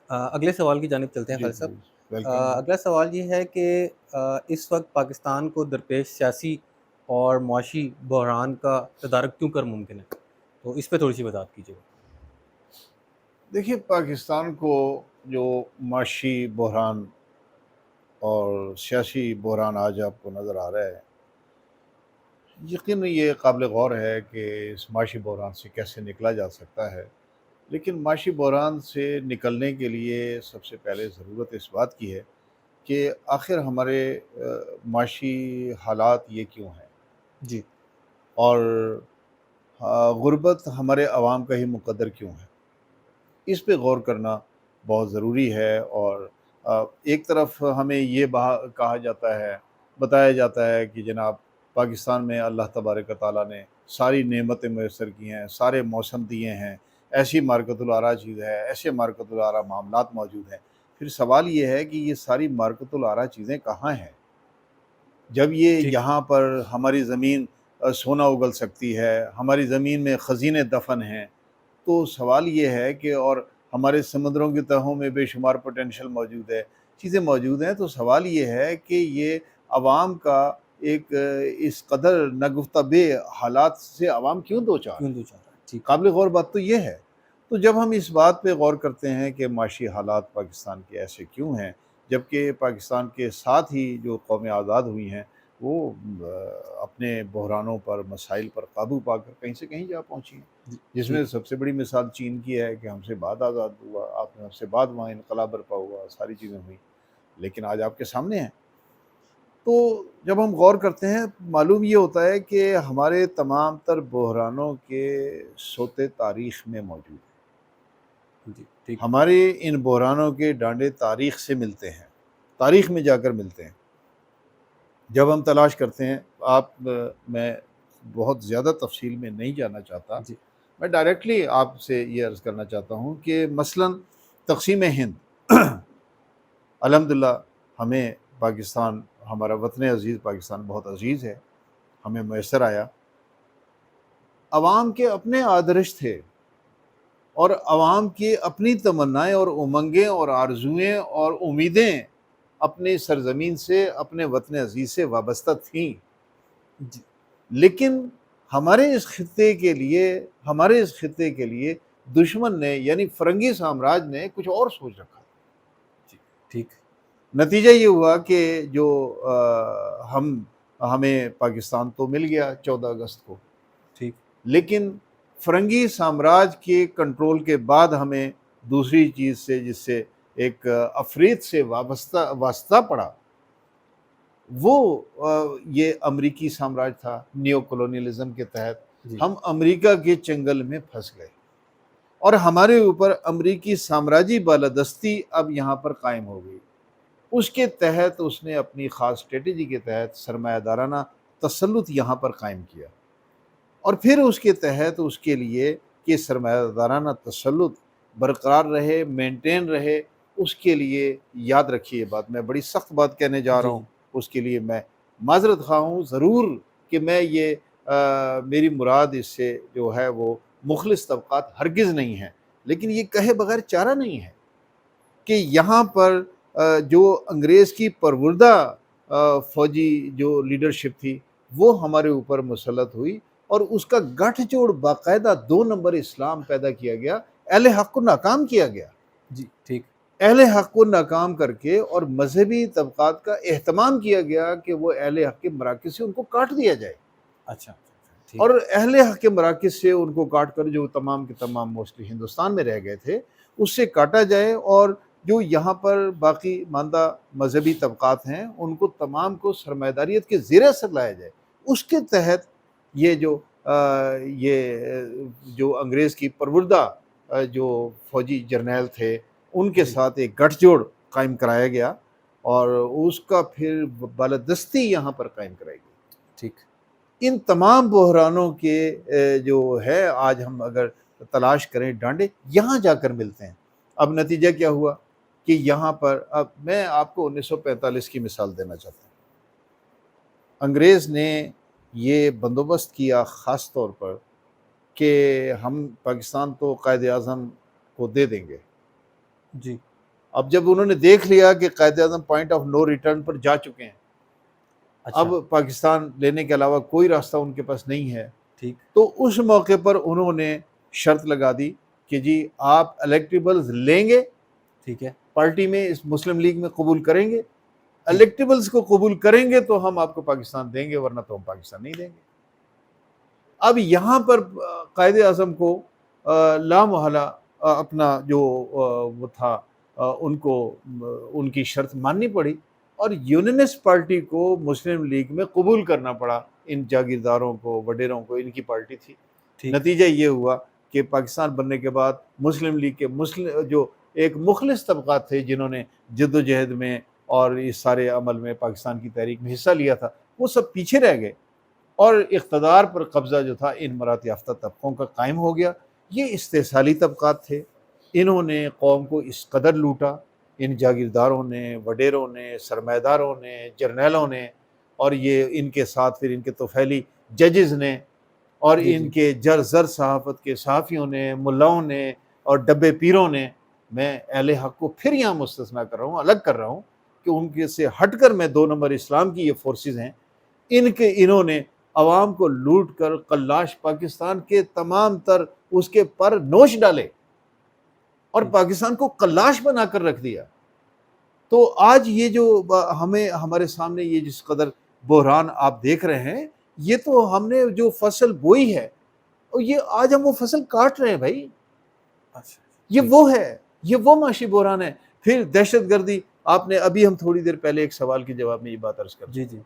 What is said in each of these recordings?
اگلے سوال کی جانب چلتے ہیں جی خالد جی، صاحب۔ ویلکم جی۔ اگلا سوال یہ ہے کہ اس وقت پاکستان کو درپیش سیاسی اور معاشی بحران کا تدارک کیوں کر ممکن ہے؟ تو اس پہ تھوڑی سی وضاحت کیجیے گا۔ دیکھیے، پاکستان کو جو معاشی بحران اور سیاسی بحران آج آپ کو نظر آ رہا ہے، یقیناً یہ قابل غور ہے کہ اس معاشی بحران سے کیسے نکلا جا سکتا ہے۔ لیکن معاشی بحران سے نکلنے کے لیے سب سے پہلے ضرورت اس بات کی ہے کہ آخر ہمارے معاشی حالات یہ کیوں ہیں، جی اور غربت ہمارے عوام کا ہی مقدر کیوں ہے۔ اس پہ غور کرنا بہت ضروری ہے۔ اور ایک طرف ہمیں یہ کہا جاتا ہے، بتایا جاتا ہے کہ جناب پاکستان میں اللہ تبارک و تعالیٰ نے ساری نعمتیں میسر کی ہیں، سارے موسم دیے ہیں، ایسی مارکت العراء چیز ہے، ایسے مارکت العراء معاملات موجود ہیں۔ پھر سوال یہ ہے کہ یہ ساری مارکت العراء چیزیں کہاں ہیں؟ جب یہ ٹھیک یہاں پر ہماری زمین سونا اگل سکتی ہے، ہماری زمین میں خزینے دفن ہیں، تو سوال یہ ہے کہ اور ہمارے سمندروں کی تہوں میں بے شمار پوٹینشیل موجود ہے، چیزیں موجود ہیں، تو سوال یہ ہے کہ یہ عوام کا ایک اس قدر نگفتہ بے حالات سے عوام کیوں دوچار کیوں ہے؟ دو چار رہا ہے؟ ٹھیک قابل غور بات تو یہ ہے۔ تو جب ہم اس بات پہ غور کرتے ہیں کہ معاشی حالات پاکستان کے ایسے کیوں ہیں، جبکہ پاکستان کے ساتھ ہی جو قومیں آزاد ہوئی ہیں وہ اپنے بحرانوں پر، مسائل پر قابو پا کر کہیں سے کہیں جا پہنچی ہیں، جی جس ٹھیک میں سب سے بڑی مثال چین کی ہے کہ ہم سے بعد آزاد ہوا، آپ نے ہم سے بعد وہاں انقلاب برپا ہوا، ساری چیزیں ہوئیں، لیکن آج آپ کے سامنے ہیں۔ تو جب ہم غور کرتے ہیں، معلوم یہ ہوتا ہے کہ ہمارے تمام تر بحرانوں کے سوتے تاریخ میں موجود ہیں۔ جی ٹھیک ہمارے ان بحرانوں کے ڈانڈے تاریخ سے ملتے ہیں، تاریخ میں جا کر ملتے ہیں۔ جب ہم تلاش کرتے ہیں، میں بہت زیادہ تفصیل میں نہیں جانا چاہتا، جی میں ڈائریکٹلی آپ سے یہ عرض کرنا چاہتا ہوں کہ مثلاً تقسیم ہند الحمدللہ ہمیں پاکستان، ہمارا وطن عزیز پاکستان بہت عزیز ہے، ہمیں میسر آیا۔ عوام کے اپنے آدرش تھے، اور عوام کی اپنی تمنائیں اور امنگیں اور آرزوئیں اور امیدیں اپنی سرزمین سے، اپنے وطن عزیز سے وابستہ تھیں۔ جی لیکن ہمارے اس خطے کے لیے دشمن نے، یعنی فرنگی سامراج نے کچھ اور سوچ رکھا۔ جی ٹھیک نتیجہ یہ ہوا کہ جو ہمیں پاکستان تو مل گیا 14 اگست کو، ٹھیک لیکن فرنگی سامراج کے کنٹرول کے بعد ہمیں دوسری چیز سے، جس سے ایک افریت سے واسطہ پڑا، وہ یہ امریکی سامراج تھا۔ نیو کولونیلزم کے تحت جی ہم امریکہ کے چنگل میں پھنس گئے، اور ہمارے اوپر امریکی سامراجی بالادستی اب یہاں پر قائم ہو گئی۔ اس کے تحت اس نے اپنی خاص اسٹریٹجی کے تحت سرمایہ دارانہ تسلط یہاں پر قائم کیا، اور پھر اس کے تحت اس کے لیے کہ سرمایہ دارانہ تسلط برقرار رہے، مینٹین رہے، اس کے لیے یاد رکھیے یہ بات، میں بڑی سخت بات کہنے جا رہا جی ہوں، جی اس کے لیے میں معذرت خواہ ہوں ضرور، کہ میں یہ میری مراد اس سے جو ہے وہ مخلص طبقات ہرگز نہیں ہیں، لیکن یہ کہے بغیر چارہ نہیں ہے کہ یہاں پر جو انگریز کی پروردہ فوجی جو لیڈرشپ تھی وہ ہمارے اوپر مسلط ہوئی، اور اس کا گٹھ جوڑ باقاعدہ 2 نمبر اسلام پیدا کیا گیا، اہل حق کو ناکام کیا گیا، جی ٹھیک اہل حق کو ناکام کر کے، اور مذہبی طبقات کا اہتمام کیا گیا کہ وہ اہل حق کے مراکز سے ان کو کاٹ دیا جائے، اچھا ٹھیک اور اہل حق کے مراکز سے ان کو کاٹ کر جو تمام کے تمام موسٹلی ہندوستان میں رہ گئے تھے اس سے کاٹا جائے، اور جو یہاں پر باقی ماندہ مذہبی طبقات ہیں ان کو تمام کو سرمایہ داریت کے زیر اثر لایا جائے۔ اس کے تحت یہ جو انگریز کی پروردہ جو فوجی جرنیل تھے ان کے جی ساتھ ایک گٹھ جوڑ قائم کرایا گیا، اور اس کا پھر بالادستی یہاں پر قائم کرائی گئی۔ ٹھیک ان تمام بحرانوں کے جو ہے آج ہم اگر تلاش کریں ڈانڈے یہاں جا کر ملتے ہیں۔ اب نتیجہ کیا ہوا کہ یہاں پر، اب میں آپ کو 1945 کی مثال دینا چاہتا ہوں۔ انگریز نے یہ بندوبست کیا خاص طور پر کہ ہم پاکستان تو قائد اعظم کو دے دیں گے، جی اب جب انہوں نے دیکھ لیا کہ Quaid Azam point of no return پر جا چکے ہیں، اچھا اب پاکستان لینے کے علاوہ کوئی راستہ ان کے پاس نہیں ہے، ٹھیک تو اس موقع پر انہوں نے شرط لگا دی کہ جی آپ الیکٹیبلز لیں گے، ٹھیک ہے پارٹی میں اس مسلم لیگ میں قبول کریں گے، جی الیکٹیبلز کو قبول کریں گے تو ہم آپ کو پاکستان دیں گے، ورنہ تو ہم پاکستان نہیں دیں گے۔ اب یہاں پر قائد اعظم کو لامحالہ اپنا جو وہ تھا ان کو ان کی شرط ماننی پڑی، اور یونینسٹ پارٹی کو مسلم لیگ میں قبول کرنا پڑا، ان جاگیرداروں کو، وڈیروں کو، ان کی پارٹی تھی۔ ٹھیک نتیجہ یہ ہوا کہ پاکستان بننے کے بعد مسلم لیگ کے جو ایک مخلص طبقات تھے جنہوں نے جد و جہد میں اور اس سارے عمل میں پاکستان کی تحریک میں حصہ لیا تھا، وہ سب پیچھے رہ گئے، اور اقتدار پر قبضہ جو تھا ان مرات یافتہ طبقوں کا قائم ہو گیا۔ یہ استحصالی طبقات تھے، انہوں نے قوم کو اس قدر لوٹا، ان جاگیرداروں نے، وڈیروں نے، سرمایہ نے، جرنیلوں نے، اور یہ ان کے ساتھ پھر ان کے توفیلی ججز نے، اور جی ان جی کے زر صحافت کے صحافیوں نے، ملاؤں نے، اور ڈبے پیروں نے۔ میں اہل حق کو پھر یہاں مستثنا کر رہا ہوں، الگ کر رہا ہوں، کہ ان کے سے ہٹ کر میں 2 نمبر اسلام کی یہ فورسز ہیں، انہوں نے عوام کو لوٹ کر قلاش پاکستان کے تمام تر اس کے پر نوش ڈالے، اور ٹھیک پاکستان کو قلاش بنا کر رکھ دیا۔ تو آج یہ جو ہمارے سامنے یہ جس قدر بحران آپ دیکھ رہے ہیں، یہ تو ہم نے جو فصل بوئی ہے، اور یہ آج ہم وہ فصل کاٹ رہے ہیں بھائی۔ اچھا یہ ٹھیک وہ ہے، یہ وہ معاشی بحران ہے۔ پھر دہشت گردی، آپ نے ابھی ہم تھوڑی دیر پہلے ایک سوال کے جواب میں یہ بات عرض کر جی جی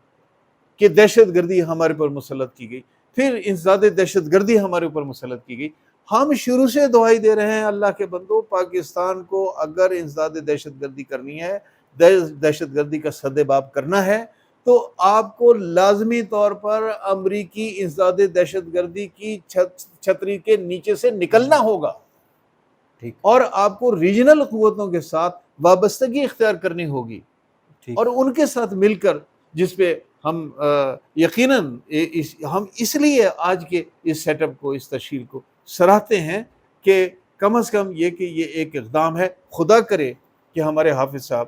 کہ دہشت گردی ہمارے پر مسلط کی گئی، پھر انسداد دہشت گردی ہمارے اوپر مسلط کی گئی۔ ہم شروع سے دعائی دے رہے ہیں اللہ کے بندو، پاکستان کو اگر انسداد دہشت گردی کرنی ہے، دہشت گردی کا سدباب کرنا ہے، تو آپ کو لازمی طور پر امریکی انسداد دہشت گردی کی چھتری کے نیچے سے نکلنا ہوگا، ٹھیک اور آپ کو ریجنل قوتوں کے ساتھ وابستگی اختیار کرنی ہوگی، ٹھیک اور ان کے ساتھ مل کر، جس پہ ہم یقیناً ہم اس لیے آج کے اس سیٹ اپ کو، اس تشکیل کو سراہتے ہیں کہ کم از کم یہ کہ یہ ایک اقدام ہے، خدا کرے کہ ہمارے حافظ صاحب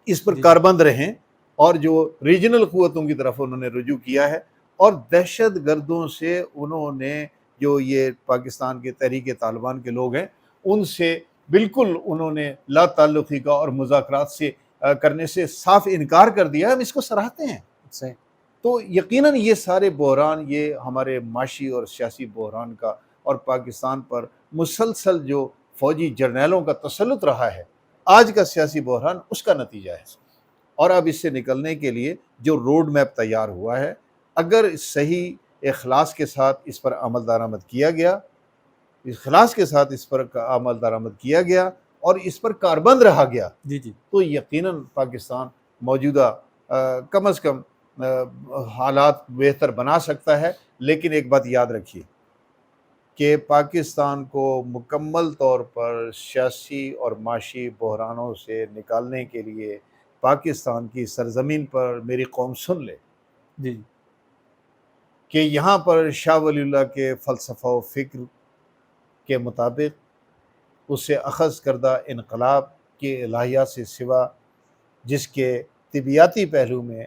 اس پر جی جی کاربند رہیں، اور جو ریجنل قوتوں کی طرف انہوں نے رجوع کیا ہے، اور دہشت گردوں سے انہوں نے، جو یہ پاکستان کے تحریک طالبان کے لوگ ہیں، ان سے بالکل انہوں نے لا تعلقی کا اور مذاکرات سے کرنے سے صاف انکار کر دیا۔ ہم اس کو سراہتے ہیں۔ صحیح تو یقیناً یہ سارے بحران، یہ ہمارے معاشی اور سیاسی بحران کا، اور پاکستان پر مسلسل جو فوجی جرنیلوں کا تسلط رہا ہے، آج کا سیاسی بحران اس کا نتیجہ ہے۔ اور اب اس سے نکلنے کے لیے جو روڈ میپ تیار ہوا ہے، اگر صحیح اخلاص کے ساتھ اس پر عمل درآمد کیا گیا، اخلاص کے ساتھ اس پر عمل درآمد کیا گیا، اور اس پر کاربند رہا گیا، جی جی تو یقیناً پاکستان موجودہ کم از کم حالات بہتر بنا سکتا ہے۔ لیکن ایک بات یاد رکھیے کہ پاکستان کو مکمل طور پر سیاسی اور معاشی بحرانوں سے نکالنے کے لیے پاکستان کی سرزمین پر میری قوم سن لے جی جی کہ یہاں پر شاہ ولی اللہ کے فلسفہ و فکر کے مطابق اس سے اخذ کردہ انقلاب کے الہیات سے سوا، جس کے طبیعیاتی پہلو میں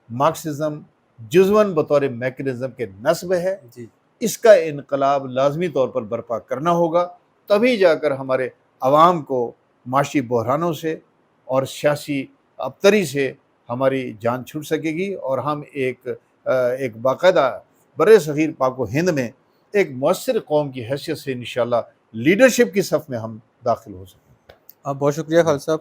مارکسزم جزواً بطور میکنزم کے نصب ہے، جی اس کا انقلاب لازمی طور پر برپا کرنا ہوگا، تبھی جا کر ہمارے عوام کو معاشی بحرانوں سے اور سیاسی ابتری سے ہماری جان چھوٹ سکے گی، اور ہم ایک باقاعدہ بر صغیر پاک و ہند میں ایک مؤثر قوم کی حیثیت سے انشاءاللہ لیڈرشپ کی صف میں ہم داخل ہو سکیں۔ بہت شکریہ خالد صاحب،